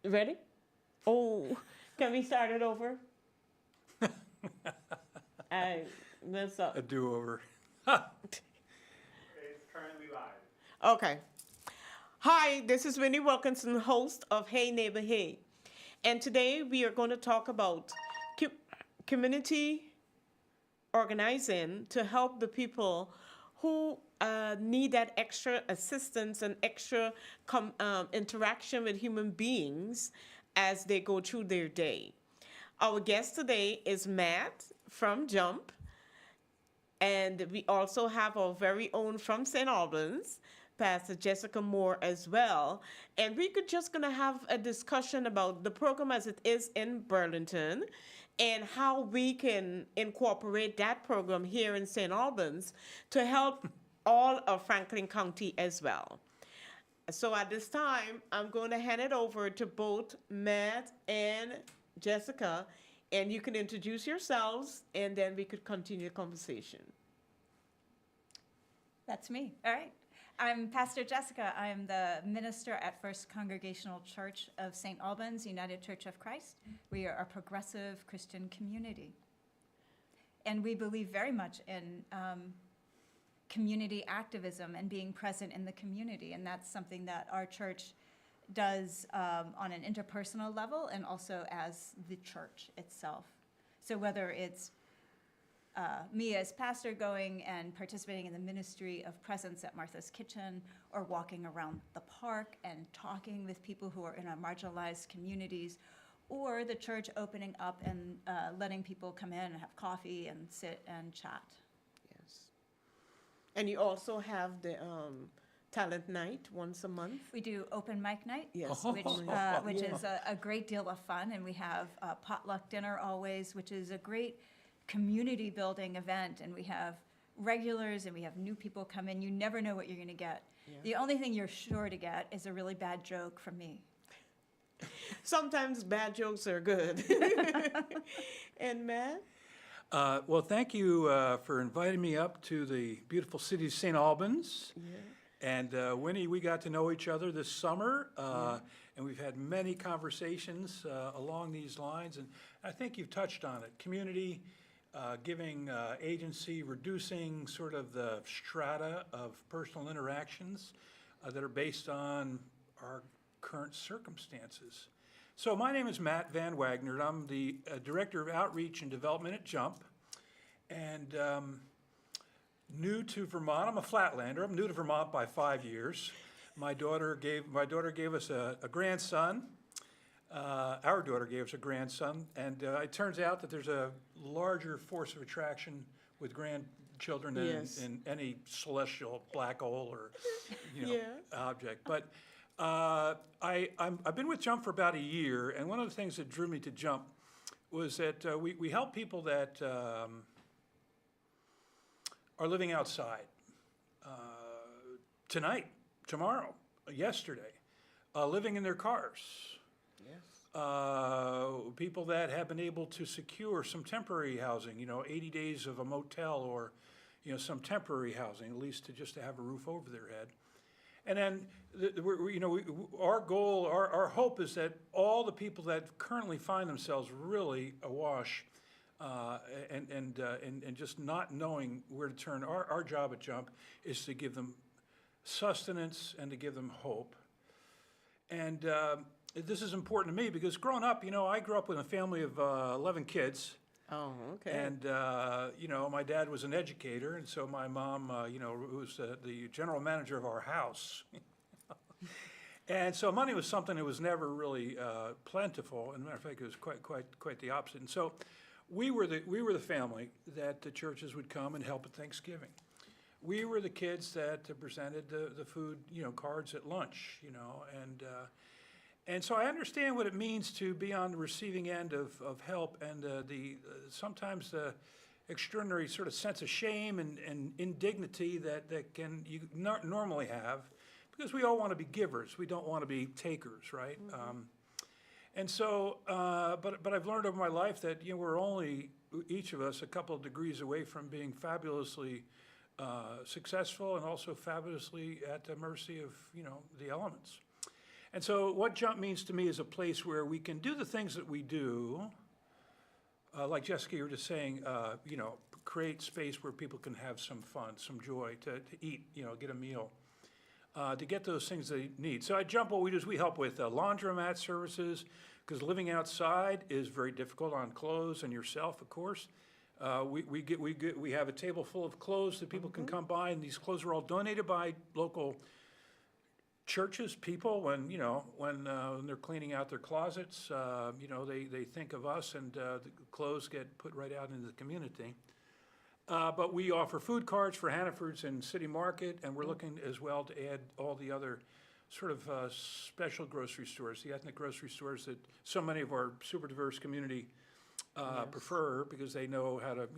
Ready? Oh, can we start it over? I messed A up. do-over. It's currently live. Okay. Hi, this is Winnie Wilkinson, host of Hey Neighbor Hey. And today we are going to talk about co- community organizing to help the people who need that extra assistance and extra interaction with human beings as they go through their day. Our guest today is Matt from Jump, and we also have our very own from St. Albans, Pastor Jessica Moore as well. And we could just gonna have a discussion about the program as it is in Burlington and how we can incorporate that program here in St. Albans to help all of Franklin County as well. So at this time, I'm going to hand it over to both Matt and Jessica, and you can introduce yourselves, and then we could continue the conversation. That's me. All right. I'm Pastor Jessica. I'm the minister at First Congregational Church of St. Albans, United Church of Christ. We are a progressive Christian community. And we believe very much in community activism and being present in the community. And that's something that our church does on an interpersonal level and also as the church itself. So whether it's me as pastor going and participating in the ministry of presence at Martha's Kitchen, or walking around the park and talking with people who are in our marginalized communities, or the church opening up and letting people come in and have coffee and sit and chat. Yes. And you also have the talent night once a month. We do open mic night, Yes. which Yeah. is a great deal of fun, and we have potluck dinner always, which is a great community building event, and we have regulars and we have new people come in. You never know what you're going to get. Yeah. The only thing you're sure to get is a really bad joke from me. Sometimes bad jokes are good. And Matt? Well, thank you for inviting me up to the beautiful city of St. Albans. Yeah. And Winnie, we got to know each other this summer, and we've had many conversations along these lines. And I think you've touched on it. Community, giving agency, reducing sort of the strata of personal interactions that are based on our current circumstances. So my name is Matt Van Wagner, and I'm the Director of Outreach and Development at Jump. And new to Vermont, I'm a Flatlander. I'm new to Vermont by 5 years. My daughter gave us a grandson. Our daughter gave us a grandson, and it turns out that there's a larger force of attraction with grandchildren than Yes. in any celestial black hole or Yeah. object. But I've been with Jump for about a year, and one of the things that drew me to Jump was that we help people that are living outside tonight, tomorrow, yesterday, living in their cars. Yes. People that have been able to secure some temporary housing, 80 days of a motel or, some temporary housing, at least just to have a roof over their head. And then, our goal, our hope is that all the people that currently find themselves really awash and just not knowing where to turn, our job at Jump is to give them sustenance and to give them hope. And this is important to me because growing up, I grew up with a family of 11 kids. Oh, okay. And, my dad was an educator, and so my mom, was the general manager of our house. And so money was something that was never really plentiful. As a matter of fact, it was quite the opposite. And so we were the family that the churches would come and help at Thanksgiving. We were the kids that presented the food, cards at lunch, and so I understand what it means to be on the receiving end of help and sometimes the extraordinary sort of sense of shame and indignity that you not normally have, because we all want to be givers. We don't want to be takers, right? Mm-hmm. And so, but I've learned over my life that we're only, each of us, a couple of degrees away from being fabulously successful and also fabulously at the mercy of the elements. And so what Jump means to me is a place where we can do the things that we do, like Jessica, you were just saying, create space where people can have some fun, some joy, to eat, get a meal, to get those things they need. So at Jump, what we do is we help with laundromat services, because living outside is very difficult on clothes and yourself, of course. We have a table full of clothes that people can come by, and these clothes are all donated by local churches, people, when they're cleaning out their closets, they think of us, and the clothes get put right out into the community. But we offer food cards for Hannaford's and City Market, and we're looking as well to add all the other sort of special grocery stores, the ethnic grocery stores that so many of our super diverse community prefer, because they know how to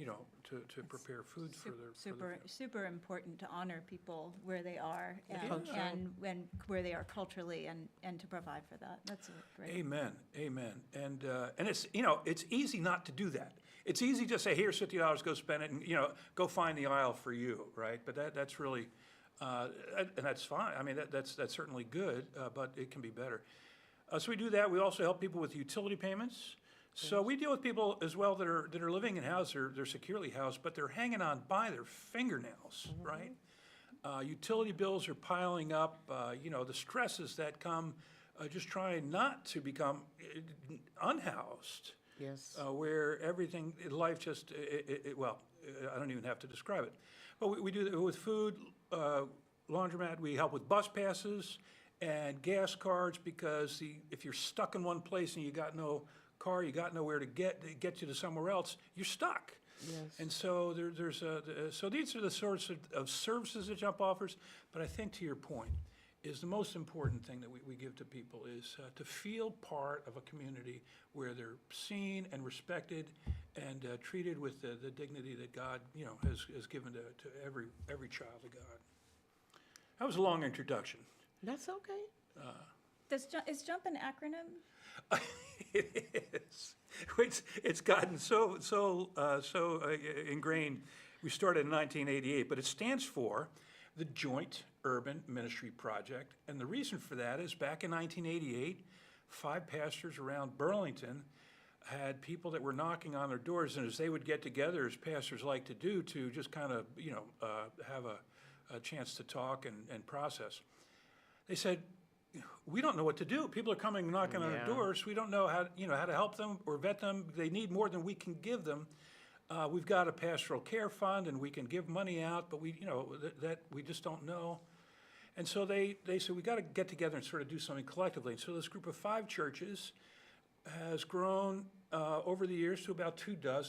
prepare food for their Super important to honor people where they are Culture. and where they are culturally, and to provide for that. That's great. Amen, amen. And it's, it's easy not to do that. It's easy to say, here's $50, go spend it, and, go find the aisle for you, right? But that's really, and that's fine. I mean, that's certainly good, but it can be better. So we do that. We also help people with utility payments. So we deal with people as well that are living in houses, they're securely housed, but they're hanging on by their fingernails, right? Utility bills are piling up, the stresses that come just trying not to become unhoused. Yes. Where everything in life just, I don't even have to describe it. But we do that with food, laundromat, we help with bus passes and gas cards, because if you're stuck in one place and you got no car, you got nowhere to get you to somewhere else, you're stuck. Yes. And so so these are the sorts of services that Jump offers. But I think, to your point, is the most important thing that we give to people is to feel part of a community where they're seen and respected and treated with the dignity that God, has given to every child of God. That was a long introduction. That's okay. Is JUMP an acronym? It is. It's gotten so ingrained. We started in 1988, but it stands for the Joint Urban Ministry Project. And the reason for that is back in 1988, 5 pastors around Burlington had people that were knocking on their doors, and as they would get together, as pastors like to do, to just kind of, have a chance to talk and process, they said, we don't know what to do. People are coming knocking on our doors. We don't know how to help them or vet them. They need more than we can give them. We've got a pastoral care fund, and we can give money out, but we just don't know. And so they said, we got to get together and sort of do something collectively. And so this group of 5 churches has grown over the years to about 24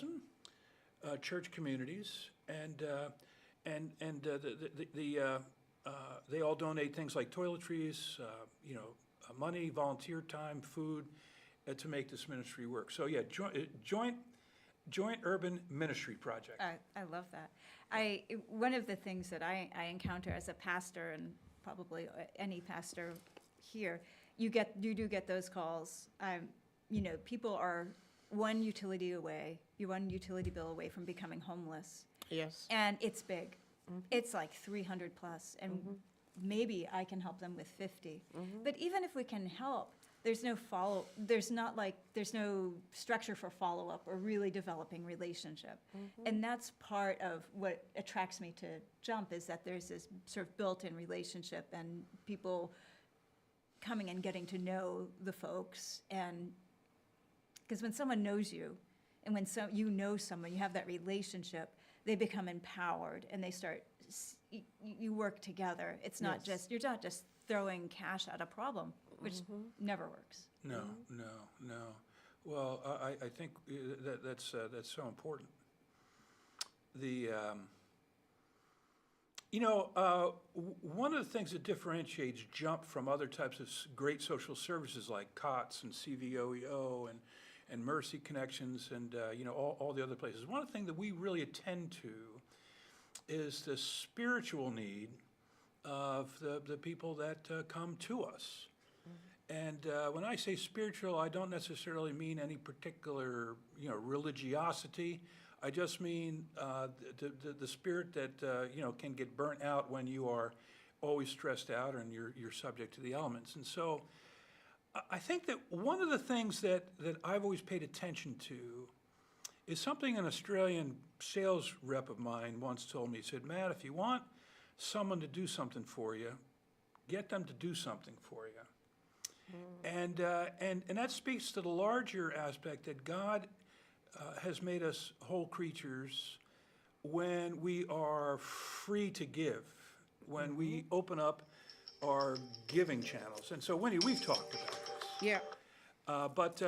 church communities, and they all donate things like toiletries, money, volunteer time, food, to make this ministry work. So yeah, Joint Urban Ministry Project. I love that. One of the things that I encounter as a pastor, and probably any pastor here, you do get those calls. People are one utility bill away from becoming homeless, Yes. and it's big. It's like 300 plus, and maybe I can help them with 50. But even if we can help, there's no structure for follow-up or really developing relationship. And that's part of what attracts me to JUMP, is that there's this sort of built-in relationship, and people coming and getting to know the folks. And because when someone knows you, and when you know someone, you have that relationship, they become empowered, and they start, you work together. It's not just, you're not just throwing cash at a problem, which never works. No. Well, I think that's so important. One of the things that differentiates JUMP from other types of great social services like COTS and CVOEO and Mercy Connections and all the other places, one of the things that we really attend to is the spiritual need of the people that come to us. And when I say spiritual, I don't necessarily mean any particular religiosity. I just mean the spirit that can get burnt out when you are always stressed out and you're subject to the elements. And so I think that one of the things that I've always paid attention to is something an Australian sales rep of mine once told me. He said, Matt, if you want someone to do something for you, get them to do something for you. And that speaks to the larger aspect that God has made us whole creatures when we are free to give, when we open up our giving channels. And so, Winnie, we've talked about this. Yeah. But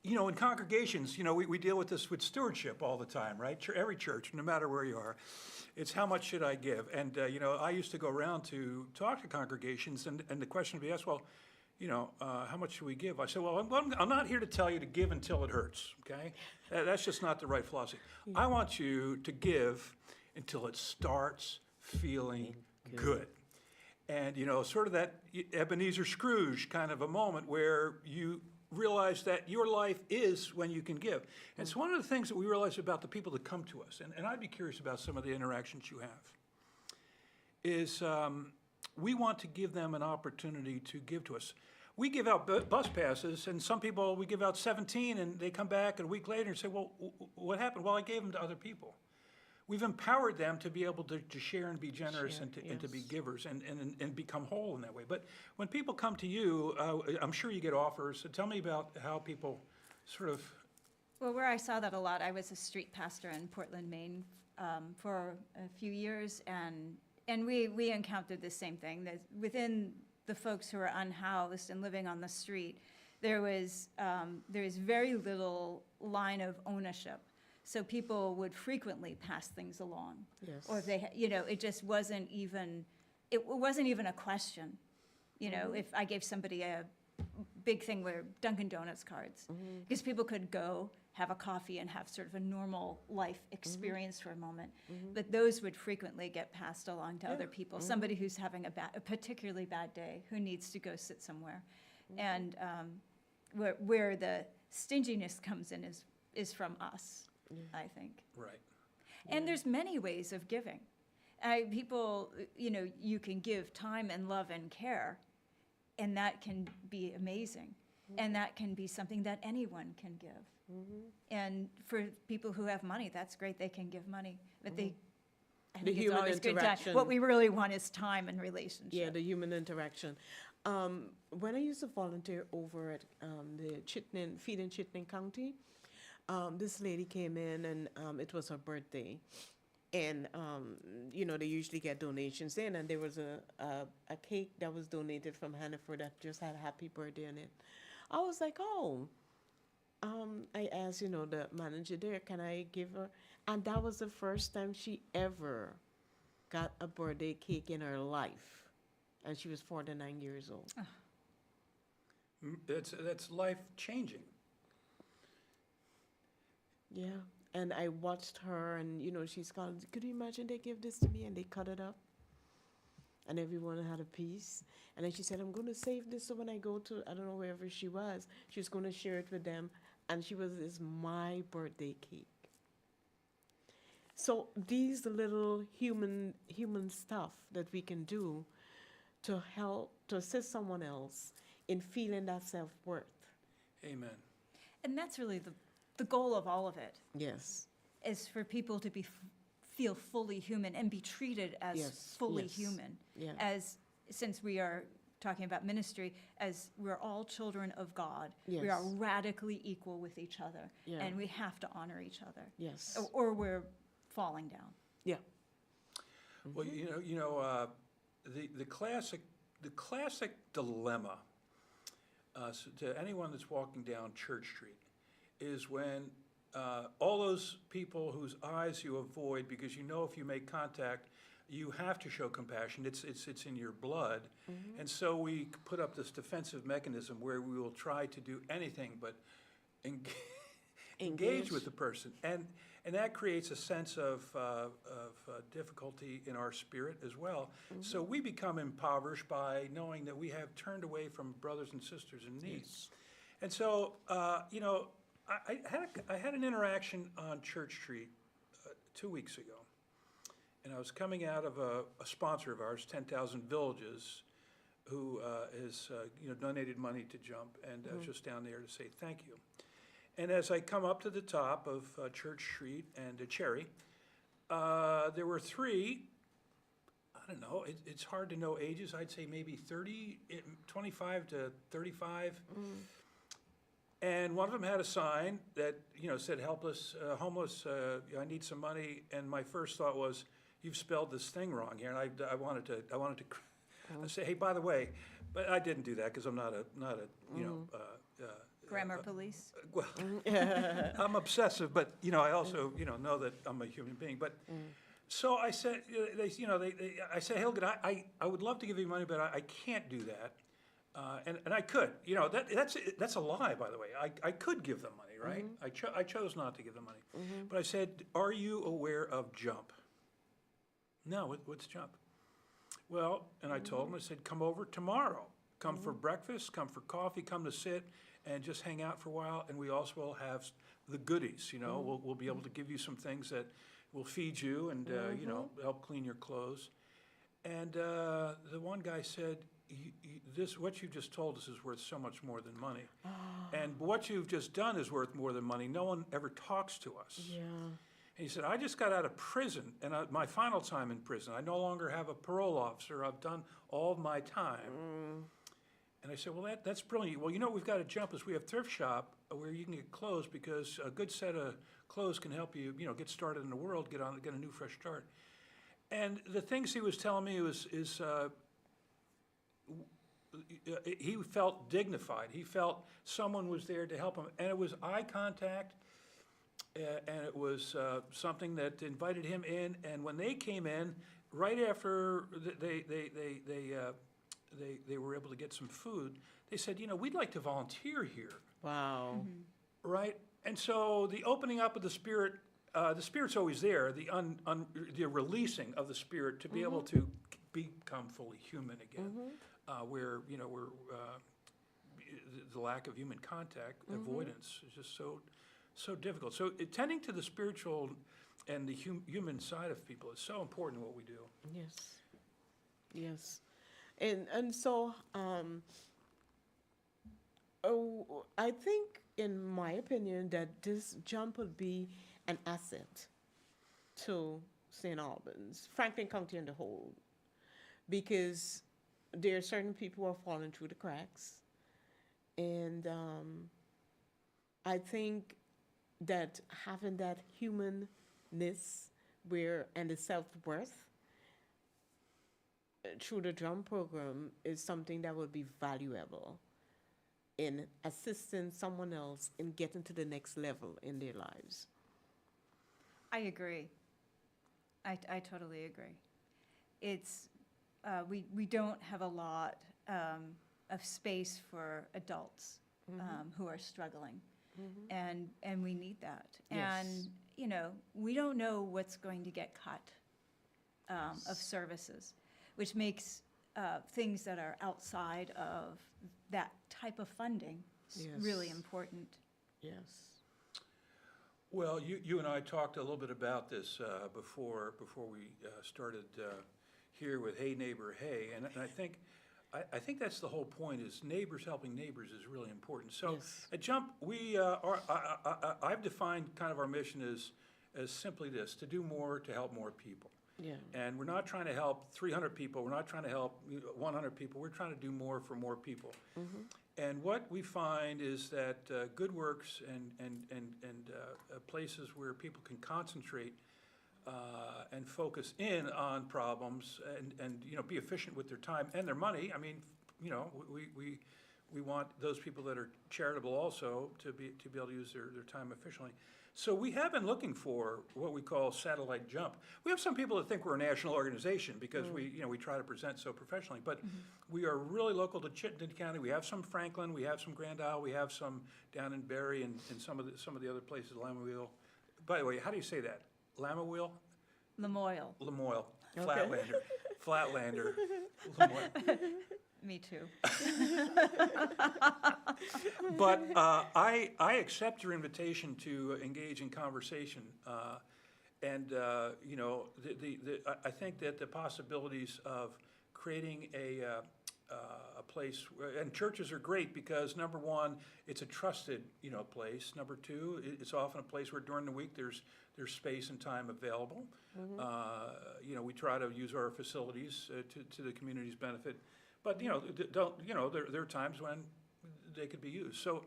you know, in congregations, you know, we deal with this with stewardship all the time, right? Every church, no matter where you are, it's how much should I give? And, you know, I used to go around to talk to congregations, and the question would be asked, well, you know, how much should we give? I said, well, I'm not here to tell you to give until it hurts, okay? That's just not the right philosophy. I want you to give until it starts feeling good. And, you know, sort of that Ebenezer Scrooge kind of a moment where you realize that your life is when you can give. And it's one of the things that we realize about the people that come to us, and I'd be curious about some of the interactions you have, is we want to give them an opportunity to give to us. We give out bus passes, and some people, we give out 17, and they come back a week later and say, well, what happened? Well, I gave them to other people. We've empowered them to be able to share and be generous and to be givers and become whole in that way. But when people come to you, I'm sure you get offers. So tell me about how people sort of... Well, where I saw that a lot, I was a street pastor in Portland, Maine, for a few years, and we encountered the same thing. That within the folks who are unhoused and living on the street, there is very little line of ownership. So people would frequently pass things along. Yes. Or if they, you know, it just wasn't even, it wasn't even a question. You know, if I gave somebody a big thing where Dunkin' Donuts cards, because people could go have a coffee and have sort of a normal life experience for a moment. But those would frequently get passed along to other people. Somebody who's having a particularly bad day, who needs to go sit somewhere. And where the stinginess comes in is from us. I think. Right. And there's many ways of giving. People, you know, you can give time and love and care, and that can be amazing. And that can be something that anyone can give. And for people who have money, that's great, they can give money. But I think it's human always good time. interaction. What we really want is time and relationship. Yeah, the human interaction. When I used to volunteer over at the Feed Chittenden County, this lady came in and it was her birthday. And, you know, they usually get donations in, and there was a cake that was donated from Hannaford that just had happy birthday on it. I was like, oh, I asked, you know, the manager there, can I give her? And that was the first time she ever got a birthday cake in her life. And she was 49 years old. That's life-changing. Yeah. And I watched her, and, you know, she's called, could you imagine they give this to me? And they cut it up. And everyone had a piece. And then she said, I'm going to save this so when I go to, I don't know, wherever she was going to share it with them. And she was, it's my birthday cake. So these little human stuff that we can do to help, to assist someone else in feeling that self-worth. Amen. And that's really the goal of all of it. Yes. Is for people to feel fully human and be treated as fully human. Yeah. As, since we are talking about ministry, as we're all children of God, we Yes. are radically equal with each other, Yeah. and we have to honor each other, Yes. or we're falling down. Yeah. Well, the classic dilemma to anyone that's walking down Church Street is when all those people whose eyes you avoid because you know if you make contact, you have to show compassion. It's in your blood. And so we put up this defensive mechanism where we will try to do anything but engage with the person. And that creates a sense of difficulty in our spirit as well. So we become impoverished by knowing that we have turned away from brothers and sisters in need. Yes. And so, I had an interaction on Church Street 2 weeks ago. And I was coming out of a sponsor of ours, 10,000 Villages, who has donated money to Jump, and I was just down there to say thank you. And as I come up to the top of Church Street and Cherry, there were three. I don't know, it's hard to know ages. I'd say maybe 25 to 35. And one of them had a sign that, said, helpless, homeless, I need some money. And my first thought was, you've spelled this thing wrong here. And I wanted to say, hey, by the way, but I didn't do that because I'm not a Grammar police. well, I'm obsessive, but, I also, know that I'm a human being. But so I said, I said, hey, look, I would love to give you money, but I can't do that. And I could, that's a lie, by the way. I could give them money, right? I chose not to give them money. But I said, are you aware of Jump? No, what's Jump? Well, and I told them, I said, come over tomorrow. Come for breakfast, come for coffee, come to sit and just hang out for a while. And we also will have the goodies, we'll be able to give you some things that will feed you and, help clean your clothes. And the one guy said, what you just told us is worth so much more than money. And what you've just done is worth more than money. No one ever talks to us. Yeah. And he said, I just got out of prison, and my final time in prison. I no longer have a parole officer. I've done all of my time. And I said, well, that's brilliant. Well, we've got to Jump is we have thrift shop where you can get clothes because a good set of clothes can help you, get started in the world, get a new fresh start. And the things he was telling me he felt dignified. He felt someone was there to help him, and it was eye contact, and it was something that invited him in. And when they came in, right after they were able to get some food, they said, we'd like to volunteer here. Wow. Right? And so the opening up of the Spirit's always there, the releasing of the Spirit to be able to become fully human again, where, the lack of human contact, avoidance is just so difficult. So tending to the spiritual and the human side of people is so important in what we do. Yes. Yes. And so I think, in my opinion, that this Jump would be an asset to St. Albans, Franklin County and the whole, because there are certain people who are falling through the cracks. And I think that having that humanness and the self-worth through the Jump program is something that would be valuable in assisting someone else in getting to the next level in their lives. I agree. I totally agree. It's, we don't have a lot of space for adults who are struggling, and we need that. Yes. And, we don't know what's going to get cut of services, which makes things that are outside of that type of funding really important. Yes. Well, you and I talked a little bit about this before we started here with Hey Neighbor Hey, and I think that's the whole point. Is neighbors helping neighbors is really important. So Yes. at Jump, I've defined kind of our mission as simply this: to do more to help more people. Yeah. And we're not trying to help 300 people. We're not trying to help 100 people. We're trying to do more for more people. And what we find is that good works and places where people can concentrate and focus in on problems and be efficient with their time and their money. I mean, we want those people that are charitable also to be able to use their time efficiently. So we have been looking for what we call satellite Jump. We have some people that think we're a national organization because we try to present so professionally, but we are really local to Chittenden County. We have some Franklin, we have some Grand Isle, we have some down in Barry and some of the other places, Lamoille. By the way, how do you say that? Lamoille? Lamoille. Lamoille. Okay. Flatlander. Lamoille. Me too. But I accept your invitation to engage in conversation, and I think that the possibilities of creating a place, and churches are great because number one, it's a trusted, place. Number two, it's often a place where during the week there's space and time available. We try to use our facilities to the community's benefit, but there are times when they could be used. So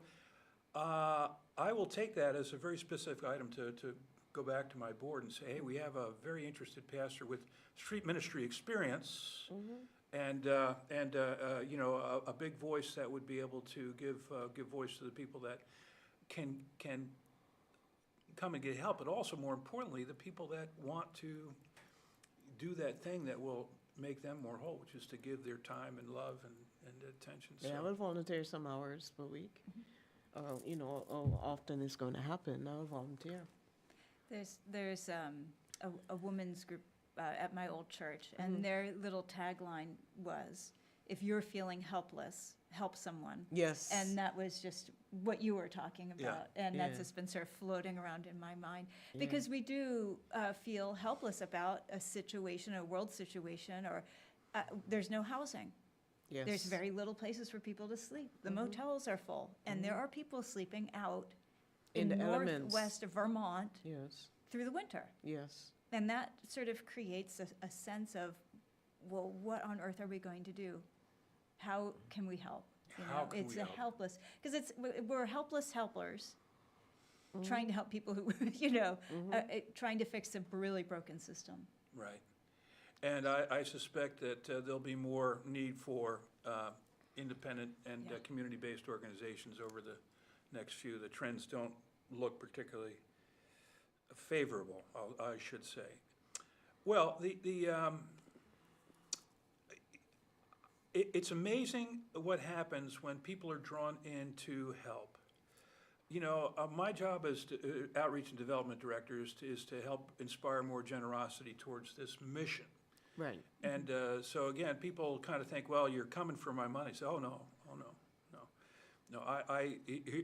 I will take that as a very specific item to go back to my board and say, hey, we have a very interested pastor with street ministry experience. And a big voice that would be able to give voice to the people that can come and get help, but also more importantly, the people that want to do that thing that will make them more whole, which is to give their time and love and attention. Yeah, I would volunteer some hours per week. Often it's going to happen. I would volunteer. There's a women's group at my old church, and their little tagline was, if you're feeling helpless, help someone. Yes. And that was just what you were talking about. Yeah. And that's Yeah. just been sort of floating around in my mind. Because we do feel helpless about a situation, a world situation, or there's no housing. Yes. There's very little places for people to sleep. The motels are full, and there are people sleeping out In in the elements. northwest through Yes. the winter. Yes. And that sort of creates a sense of, well, what on earth are we going to do? How can we help? How can It's we a help? helpless, because we're helpless helpers trying to help people who, trying to fix a really broken system. Right. And I suspect that there'll be more need for independent and Yeah. community-based organizations over the next few. The trends don't look particularly favorable, I should say. Well, it's amazing what happens when people are drawn in to help. My job as outreach and development director is to help inspire more generosity towards this mission. Right. And so again, people kind of think, well, you're coming for my money. So, oh no. No,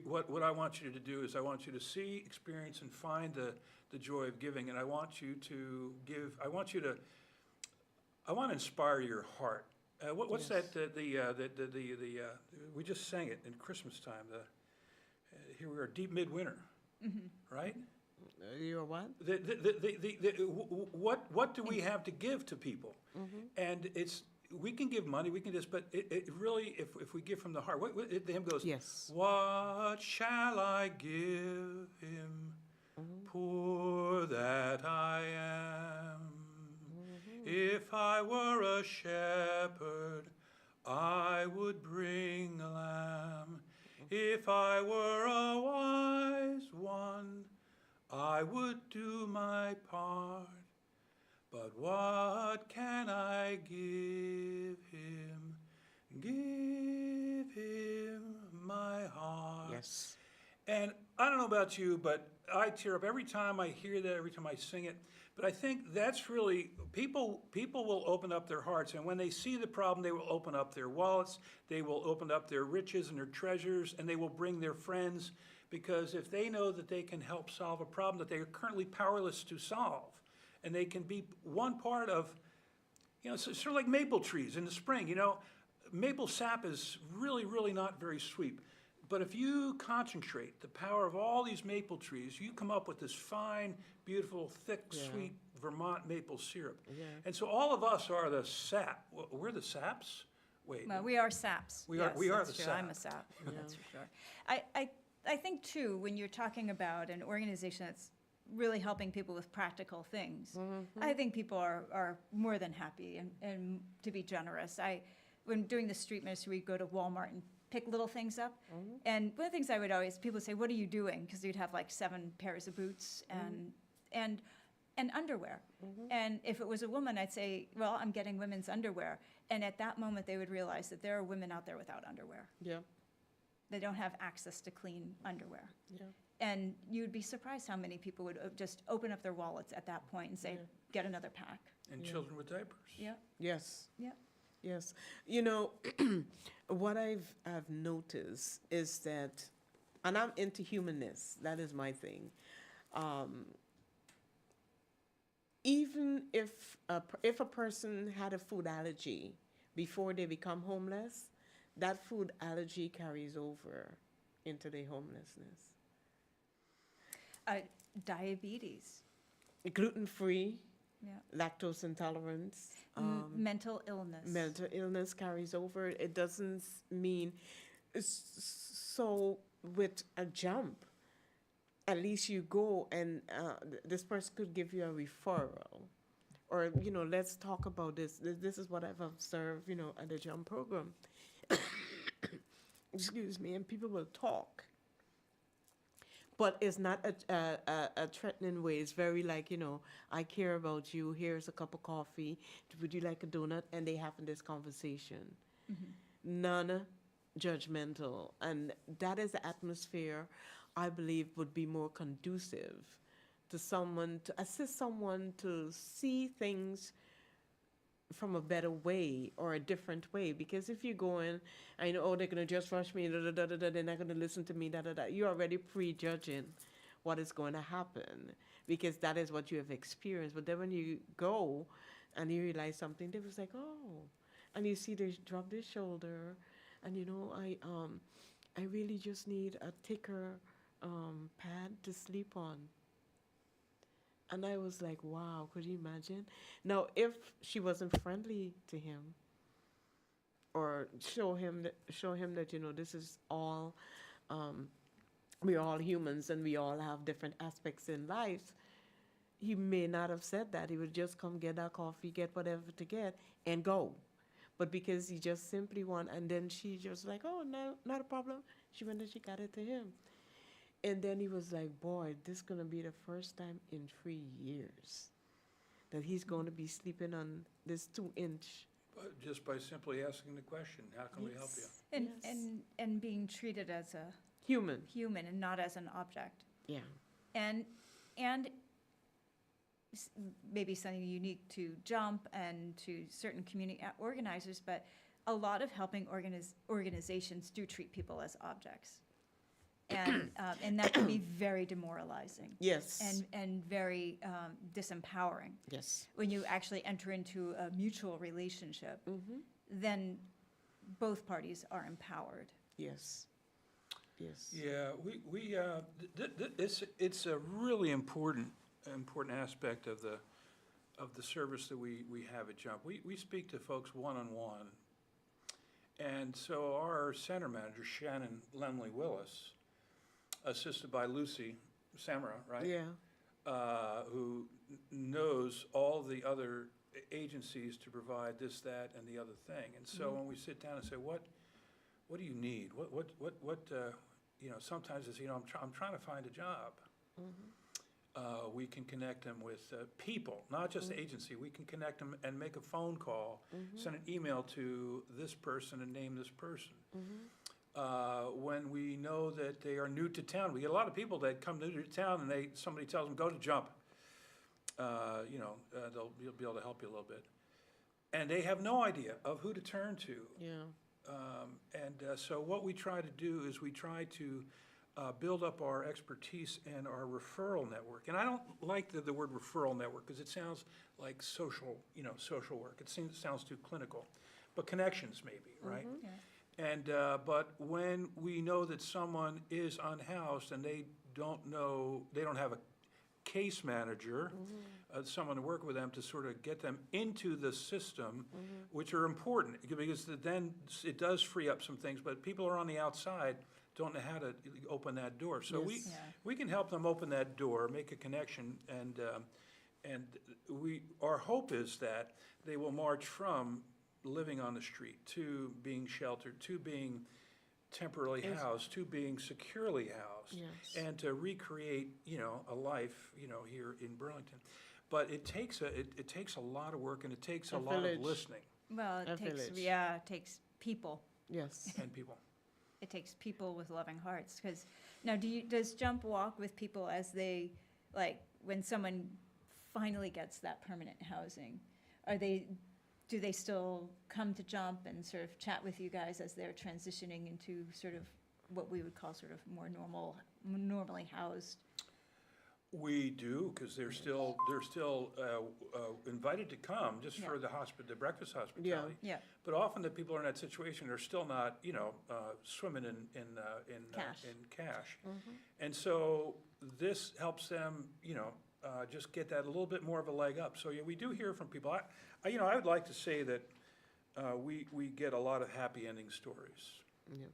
what I want you to do is I want you to see, experience, and find the joy of giving. And I want you to give, I want to inspire your heart. What's Yes. that, we just sang it in Christmas time, here we are, deep midwinter, right? You're what? What do we have to give to people? And we can give money, we can just, but it really, if we give from the heart, the hymn goes, Yes. what shall I give him, poor that I am? If I were a shepherd, I would bring a lamb. If I were a wise one, I would do my part. But what can I give him? Give him my heart. Yes. And I don't know about you, but I tear up every time I hear that, every time I sing it. But I think that's really, people will open up their hearts. And when they see the problem, they will open up their wallets. They will open up their riches and their treasures, and they will bring their friends. Because if they know that they can help solve a problem that they are currently powerless to solve, and they can be one part of, it's sort of like maple trees in the spring. Maple sap is really, really not very sweet. But if you concentrate the power of all these maple trees, you come up with this fine, beautiful, thick, Yeah. sweet Vermont maple syrup. Yeah. And so all of us are the sap. We're the saps? Wait. Well, we are saps. We are Yes, the that's true. I'm a sap. sap, that's for sure. I think, too, when you're talking about an organization that's really helping people with practical things, I think people are more than happy and to be generous. When doing the street ministry, we go to Walmart and pick little things up. And one of the things I would always, people would say, what are you doing? Because you'd have like 7 pairs of boots and underwear. And if it was a woman, I'd say, well, I'm getting women's underwear. And at that moment, they would realize that there are women out there without underwear. Yeah. They don't have access to clean underwear. Yeah. And you'd be surprised how many people would just open up their wallets at that point and say, Yeah. get another pack. And Yeah. children with diapers. Yeah, Yes. yeah. Yes. What I've noticed is that, and I'm into humanness, that is my thing. Even if a person had a food allergy, before they become homeless, that food allergy carries over into their homelessness. Diabetes, Gluten-free, yeah. lactose intolerance, Mental illness. mental illness carries over. It doesn't mean so with a jump. At least you go and this person could give you a referral, or let's talk about this. This is what I've observed, at the jump program. Excuse me, and people will talk. But it's not a threatening way. It's very like, I care about you. Here's a cup of coffee. Would you like a donut? And they having this conversation. Non-judgmental. And that is the atmosphere I believe would be more conducive to assist someone to see things from a better way or a different way. Because if you go in and they're going to just rush me, they're not going to listen to me, you're already prejudging what is going to happen, because that is what you have experienced. But then when you go and you realize something, they was like, oh, and you see they drop their shoulder, and I really just need a thicker pad to sleep on. And I was like, wow, could you imagine? Now, if she wasn't friendly to him, or show him that, this is all, we're all humans and we all have different aspects in life, he may not have said that. He would just come get our coffee, get whatever to get, and go. But because he just simply and then she just like, oh, no, not a problem. She went and she got it to him. And then he was like, boy, this is going to be the first time in 3 years that he's going to be sleeping on this 2-inch. But just by simply asking the question, how can we help you? And, Yes. and being treated as a Human. human and not as an object. Yeah. And maybe something unique to Jump and to certain community organizers, but a lot of helping organizations do treat people as objects. And that can be very demoralizing Yes. and very disempowering. Yes. When you actually enter into a mutual relationship, Mm-hmm. then both parties are empowered. Yes. Yes. Yeah, it's a really important aspect of the service that we have at Jump. We speak to folks one-on-one. And so our center manager, Shannon Lemley Willis, assisted by Lucy Samra, right? Yeah. Who knows all the other agencies to provide this, that, and the other thing. And so when we sit down and say, what do you need? Sometimes it's, I'm trying to find a job. We can connect them with people, not just the agency. We can connect them and make a phone call, send an email to this person and name this person. When we know that they are new to town, we get a lot of people that come new to town and somebody tells them, go to Jump. They'll be able to help you a little bit. And they have no idea of who to turn to. Yeah. So what we try to do is we try to build up our expertise and our referral network. And I don't like the word referral network because it sounds like social work. It sounds too clinical. But connections maybe, right? Yeah. And but when we know that someone is unhoused and they don't have a case manager, someone to work with them to sort of get them into the system, which are important because then it does free up some things. But people are on the outside, don't know how to open that door. So Yes. we can help them open that door, make a connection, and our hope is that they will march from living on the street to being sheltered, to being temporarily housed, to being securely housed, Yes. and to recreate, a life, here in Burlington. But it takes a lot of work, and it takes a lot village. of listening Well, A it takes village. it takes people. Yes. and people. It takes people with loving hearts. Because now, does Jump walk with people as they, like, when someone finally gets that permanent housing? Do they still come to Jump and sort of chat with you guys as they're transitioning into sort of what we would call sort of more normally housed? We do, because they're still invited to come just for the breakfast hospitality. Yeah. But often the people are in that situation, they're still not, swimming in Cash. in cash. And so this helps them, just get that a little bit more of a leg up. So, yeah, we do hear from people. I would like to say that we get a lot of happy ending stories. Yeah.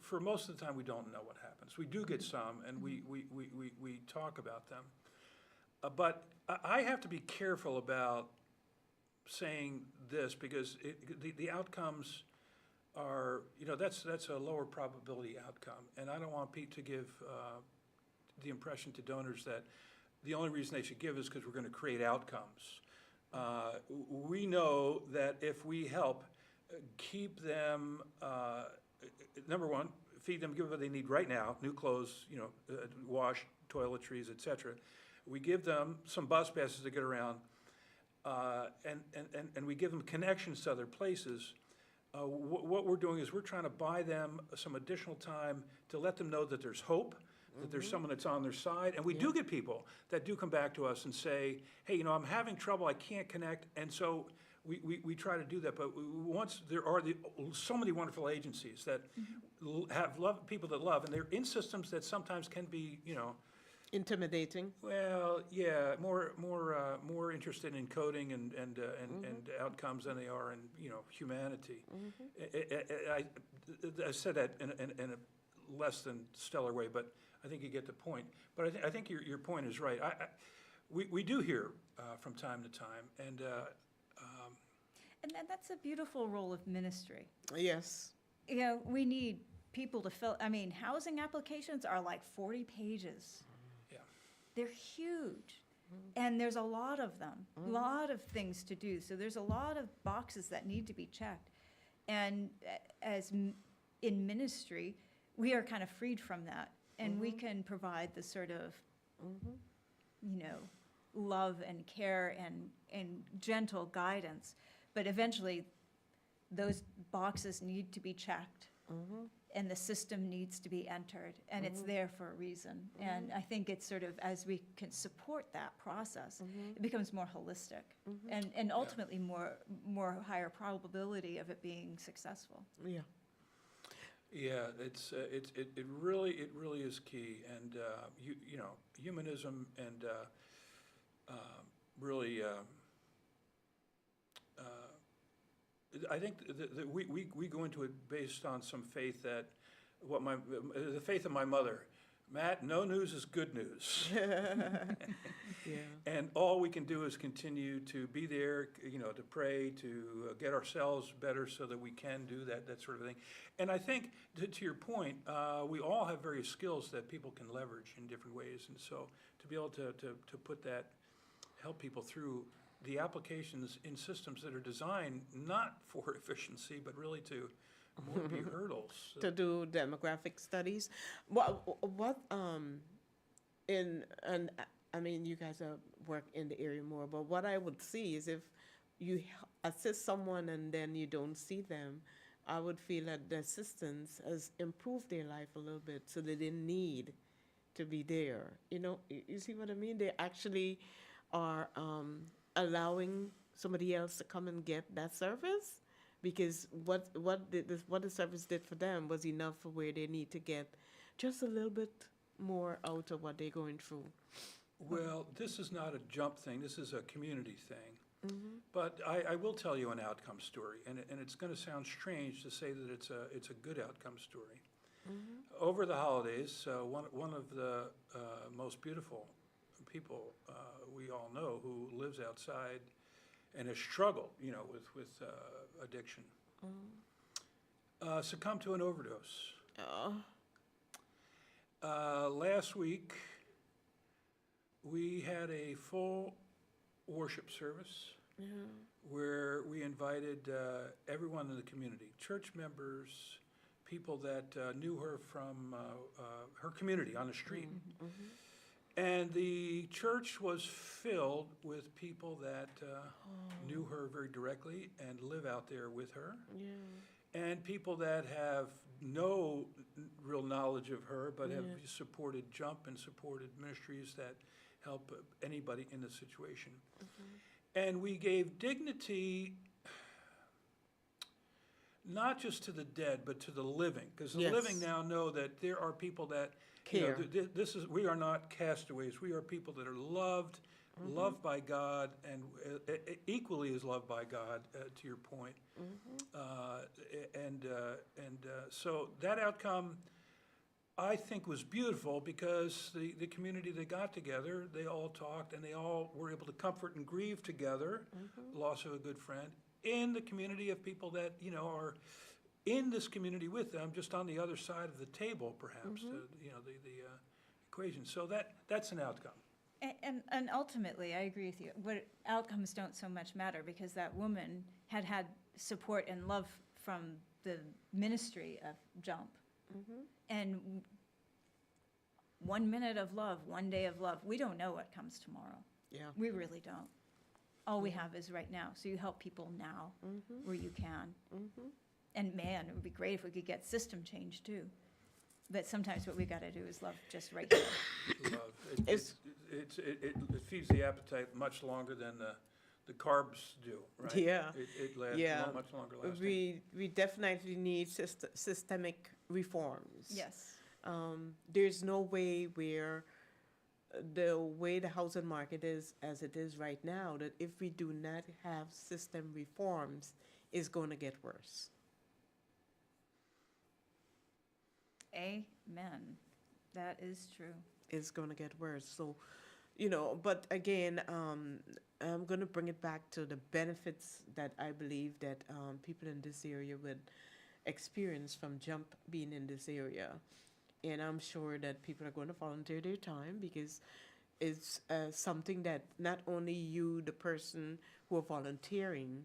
For most of the time, we don't know what happens. We do get some, and we talk about them. But I have to be careful about saying this, because the outcomes are, that's a lower probability outcome. And I don't want Pete to give the impression to donors that the only reason they should give is because we're going to create outcomes. We know that if we help keep them, number one, feed them, give them what they need right now, new clothes, wash, toiletries, et cetera. We give them some bus passes to get around, and we give them connections to other places. What we're doing is we're trying to buy them some additional time to let them know that there's hope, that there's someone that's on their side. And we do get people that do come back to us and say, hey, I'm having trouble, I can't connect. And so we try to do that. But once there are so many wonderful agencies that have people that love, and they're in systems that sometimes can be, Intimidating. well, yeah, more interested in coding and outcomes than they are in, humanity. I said that in a less than stellar way, but I think you get the point. But I think your point is right. We do hear from time to time, and that's a beautiful role of ministry. Yes. We need people to fill, housing applications are like 40 pages. yeah. They're huge. And there's a lot of them, a lot of things to do. So there's a lot of boxes that need to be checked. And in ministry, we are kind of freed from that. And we can provide the sort of, love and care and gentle guidance. But eventually, those boxes need to be checked. And the system needs to be entered, and it's there for a reason. And I think it's sort of, as we can support that process, it becomes more holistic, and ultimately more higher probability of it being successful. Yeah. Yeah, it really is key, and humanism and really. I think that we go into it based on some faith that the faith of my mother. Matt, no news is good news. Yeah. And all we can do is continue to be there, to pray, to get ourselves better so that we can do that sort of thing. And I think, to your point, we all have various skills that people can leverage in different ways. And so to be able to put that, help people through the applications in systems that are designed not for efficiency, but really to more be hurdles. To do demographic studies. What you guys work in the area more, but what I would see is if you assist someone and then you don't see them, I would feel that the assistance has improved their life a little bit, so they didn't need to be there. You see what I mean? They actually are allowing somebody else to come and get that service, because what the service did for them was enough for where they need to get just a little bit more out of what they're going through. Well, this is not a jump thing, this is a community thing. But I will tell you an outcome story, and it's going to sound strange to say that it's a good outcome story. Over the holidays, one of the most beautiful people we all know, who lives outside and has struggled, with addiction, succumbed to an overdose. Last week, we had a full worship service where we invited everyone in the community, church members, people that knew her from her community on the street. And the church was filled with people that knew her very directly and live out there with her, Yeah. and people that have no real knowledge of her, but have Yeah. supported Jump and supported ministries that help anybody in the situation. And we gave dignity not just to the dead, but to the living, because the Yes. living now know that there are people that you know, Care. we are not castaways. We are people that are loved, loved by God, and equally as loved by God. To your point, so that outcome, I think, was beautiful because the community that got together, they all talked and they all were able to comfort and grieve together, loss of a good friend, in the community of people that are in this community with them, just on the other side of the table, perhaps, the equation. So that's an outcome. And ultimately, I agree with you. What outcomes don't so much matter because that woman had support and love from the ministry of Jump. And 1 minute of love, 1 day of love, we don't know what comes tomorrow. Yeah. We really don't. All we have is right now. So you help people now where you can. And man, it would be great if we could get system change too. But sometimes what we got to do is love just right here. Love. It feeds the appetite much longer than the carbs do, right? Yeah. It lasts Yeah. much longer lasting. We definitely need systemic reforms. Yes. There's no way where the way the housing market is as it is right now, that if we do not have system reforms, it's going to get worse. Amen. That is true. It's going to get worse. So, but again, I'm going to bring it back to the benefits that I believe that people in this area would experience from Jump being in this area. And I'm sure that people are going to volunteer their time because it's something that not only you, the person who are volunteering,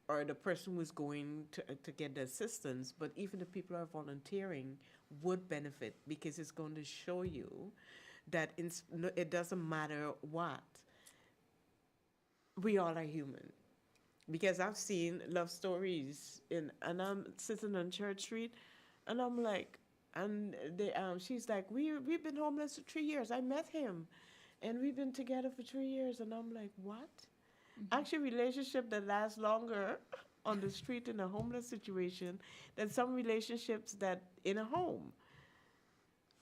or the person who's going to get the assistance, but even the people who are volunteering would benefit because it's going to show you that it doesn't matter what, we all are human. Because I've seen love stories and I'm sitting on Church Street and I'm like, and she's like, we've been homeless for 3 years. I met him and we've been together for 3 years. And I'm like, what? Actually, relationship that lasts longer on the street in a homeless situation than some relationships that in a home.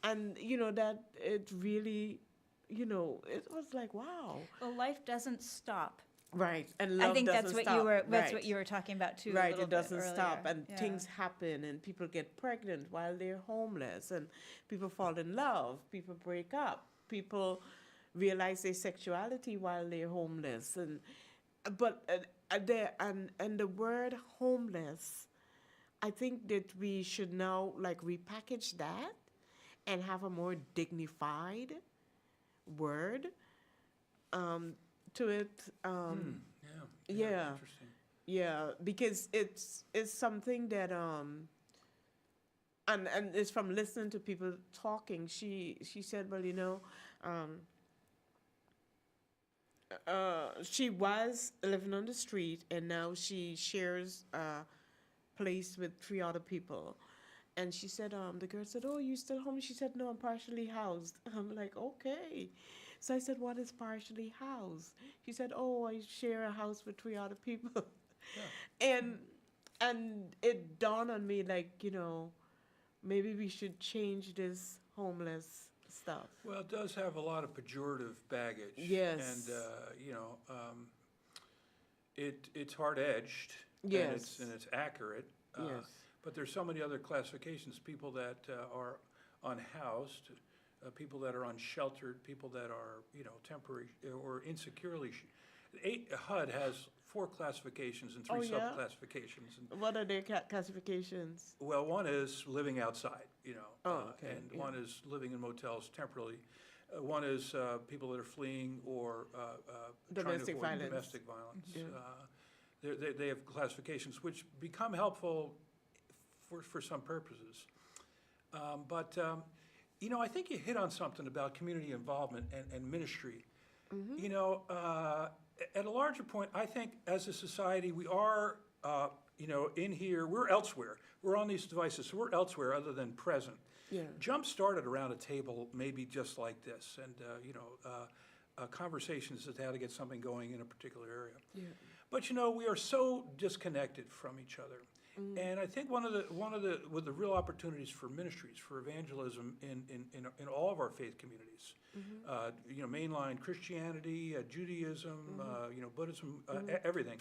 And, that it really, it was like, wow. Well, life doesn't stop. Right, and love I think doesn't that's what stop. you were. That's Right. what you were talking about too. Right, it doesn't stop, earlier. and Yeah. things happen, and people get pregnant while they're homeless, and people fall in love, people break up, people realize their sexuality while they're homeless, but the word homeless, I think that we should now repackage that and have a more dignified word to it. Yeah. Interesting. Yeah, because it's something that and it's from listening to people talking. She said, well, she was living on the street and now she shares a place with 3 other people. And she said, the girl said, oh, you still home? She said, no, I'm partially housed. I'm like, okay. So I said, what is partially housed? She said, oh, I share a house with 3 other people. Yeah. And it dawned on me, maybe we should change this homeless stuff. Well, it does have a lot of pejorative baggage. Yes. And, it's hard-edged. Yes. And it's accurate. Yes. But there's so many other classifications, people that are unhoused, people that are unsheltered, people that are, temporary or insecurely. HUD has 4 classifications and 3 Oh, yeah? sub-classifications. And, What are their classifications? well, one is living outside, Oh, okay, and yeah. one is living in motels temporarily. One is people that are fleeing or trying to Domestic avoid violence. domestic violence. Yeah. They have classifications which become helpful for some purposes. But I think you hit on something about community involvement and ministry. At a larger point, I think as a society, we are, in here, we're elsewhere. We're on these devices, so we're elsewhere other than present. Yeah. Jump started around a table maybe just like this, and, conversations as to how to get something going in a particular area. Yeah. But we are so disconnected from each other. And I think one of the real opportunities for ministries, for evangelism in all of our faith communities, mainline Christianity, Judaism, Buddhism, everything,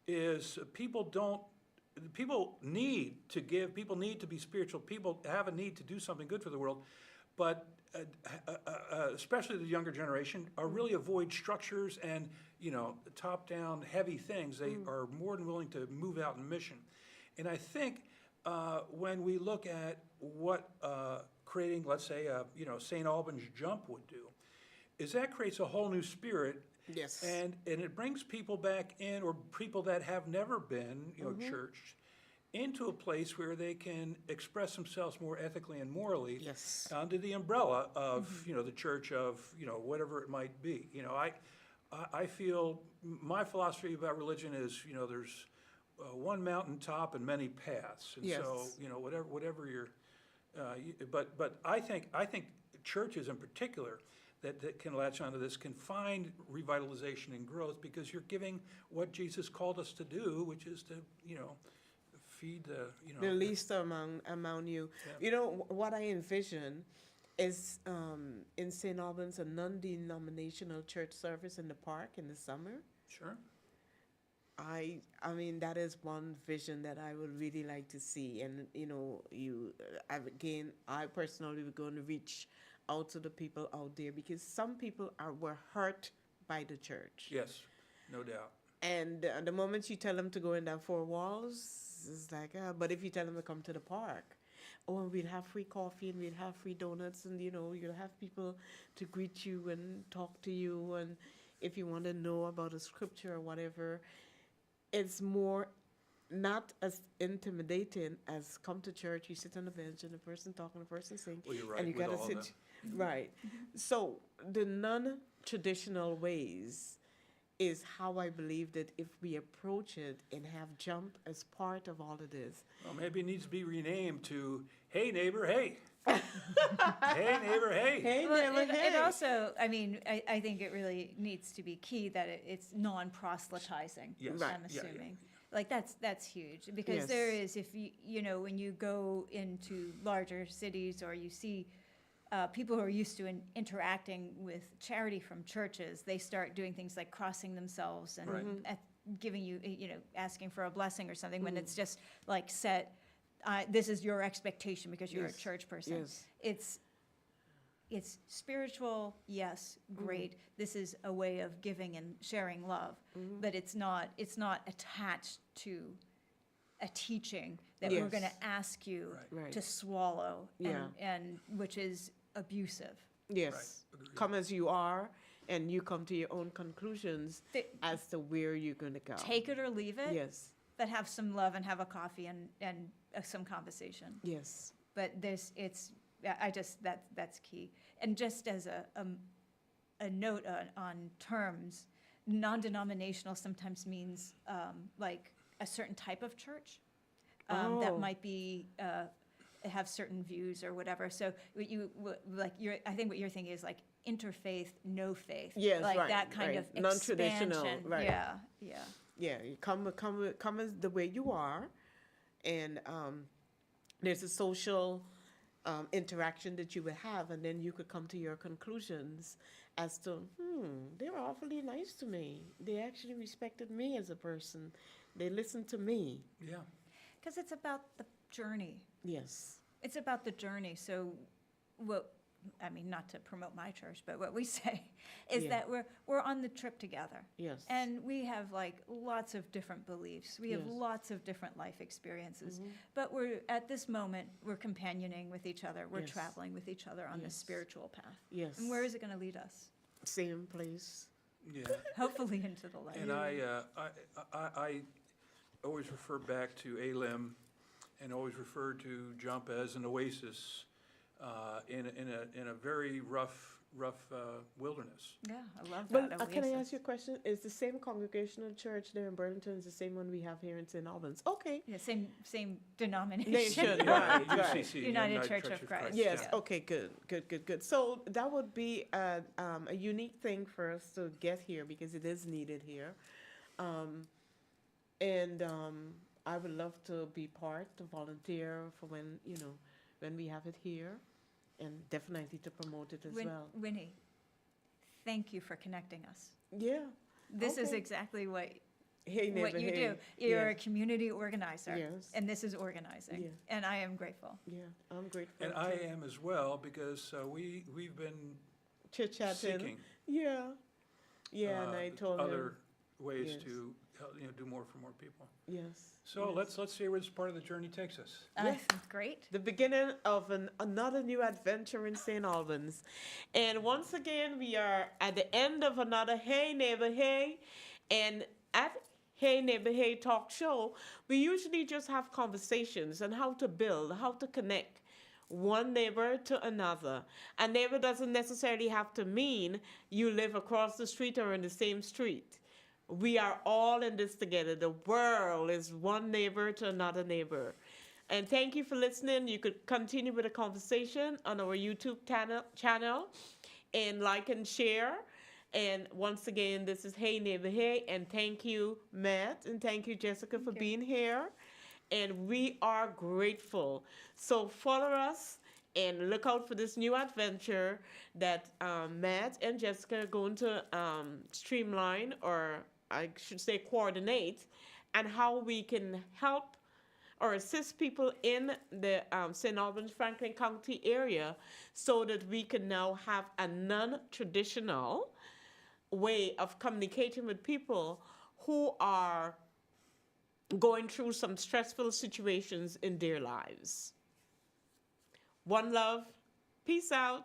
is people need to give, people need to be spiritual, people have a need to do something good for the world, but especially the younger generation, really avoid structures and, top-down heavy things. They are more than willing to move out in mission. And I think when we look at what creating, let's say, St. Albans Jump would do, is that creates a whole new spirit. Yes. And it brings people back in, or people that have never been, churched, into a place where they can express themselves more ethically and morally. Yes. Under the umbrella of, the church of, whatever it might be. I feel my philosophy about religion is, there's one mountaintop and many paths. And so, Yes. whatever you're, but I think churches in particular that can latch onto this can find revitalization and growth, because you're giving what Jesus called us to do, which is to, feed The least among you. Yeah. What I envision is in St. Albans a non-denominational church service in the park in the summer. Sure. I mean, that is one vision that I would really like to see. And, I personally would going to reach out to the people out there, because some people were hurt by the church. Yes, no doubt. And the moment you tell them to go in that four walls, it's like, but if you tell them to come to the park, and we'll have free coffee and we'll have free donuts, and, you'll have people to greet you and talk to you. And if you want to know about a scripture or whatever, it's more not as intimidating as come to church, you sit on the bench and the person talking, the person sing. Well, you're right, And you with gotta all sit, that. right. So the non-traditional ways is how I believe that if we approach it and have Jump as part of all of this. Well, maybe it needs to be renamed to Hey Neighbor, Hey. Hey Neighbor, Hey. Hey, Well, neighbor, hey. it also, I think it really needs to be key that it's non-proselytizing. Yes. Right. I'm Yeah, assuming. Like, that's huge, because Yes. there is, if when you go into larger cities, or you see people who are used to interacting with charity from churches, they start doing things like crossing themselves and Right. giving you, asking for a blessing or something, when it's just like set, this is your expectation because you're Yes. a church person. Yes. It's spiritual, yes, great. This is a way of giving and sharing love, but it's not attached to a teaching that we're Yes. going to ask you Right. to swallow, Yeah. and which is abusive. Yes. Right. Agreed. Come as you are, and you come to your own conclusions as to where you're going to go. Take it or leave it, Yes. but have some love and have a coffee and some conversation. Yes. But that's key. And just as a note on terms, non-denominational sometimes means like a certain type of church Oh. that might be have certain views or whatever. So I think what you're thinking is like interfaith, no faith. Yes, like right, that kind right. of Non-traditional, expansion. right. Yeah. Yeah, you come as the way you are, and there's a social interaction that you would have, and then you could come to your conclusions as to, they were awfully nice to me. They actually respected me as a person. They listened to me. Yeah. Because it's about the journey. Yes. It's about the journey. So not to promote my church, but what we say is Yeah. that we're on the trip together. Yes. And we have like lots of different beliefs. We have Yes. lots of different life experiences. But at this moment, we're companioning with each other. We're Yes. traveling with each other on the Yes. spiritual path. Yes. And where is it going to lead us? Same place. Yeah. Hopefully into the light. And I always refer back to Elim, and always refer to Jump as an oasis in a very rough wilderness. Yeah, I love But that. can I oasis. ask you a question? Is the same congregational church there in Burlington is the same one we have here in St. Albans? Okay. Yeah, same denomination. Nation, Yeah, right, right. UCC, United Church of Christ. Yes. Yeah. Okay. Good. So that would be a unique thing for us to get here because it is needed here, and I would love to be part to volunteer for when we have it here, and definitely to promote it as well. Winnie, thank you for connecting us. Yeah. This is Okay. exactly what Hey, neighbor. what you hey. do. You're a Yes. community organizer, Yes. and this is organizing. Yeah. And I am grateful. Yeah, I'm grateful. And I am as well, because we've been chit chatting. seeking Yeah. Yeah, and I told other him. ways Yes. to do more for more people. Yes. So yes. let's see where this part of the journey takes us. Yes. Great. The beginning of another new adventure in St. Albans. And once again, we are at the end of another Hey Neighbor Hey. And at Hey Neighbor Hey talk show, we usually just have conversations on how to build, how to connect one neighbor to another. A neighbor doesn't necessarily have to mean you live across the street or in the same street. We are all in this together. The world is one neighbor to another neighbor. And thank you for listening. You could continue with the conversation on our YouTube channel and like and share. And once again, this is Hey Neighbor Hey. And thank you, Matt, and thank you, Jessica, for being here. And we are grateful. So follow us and look out for this new adventure that Matt and Jessica are going to streamline, or I should say coordinate, and how we can help or assist people in the St. Albans, Franklin County area so that we can now have a non-traditional way of communicating with people who are going through some stressful situations in their lives. One love. Peace out.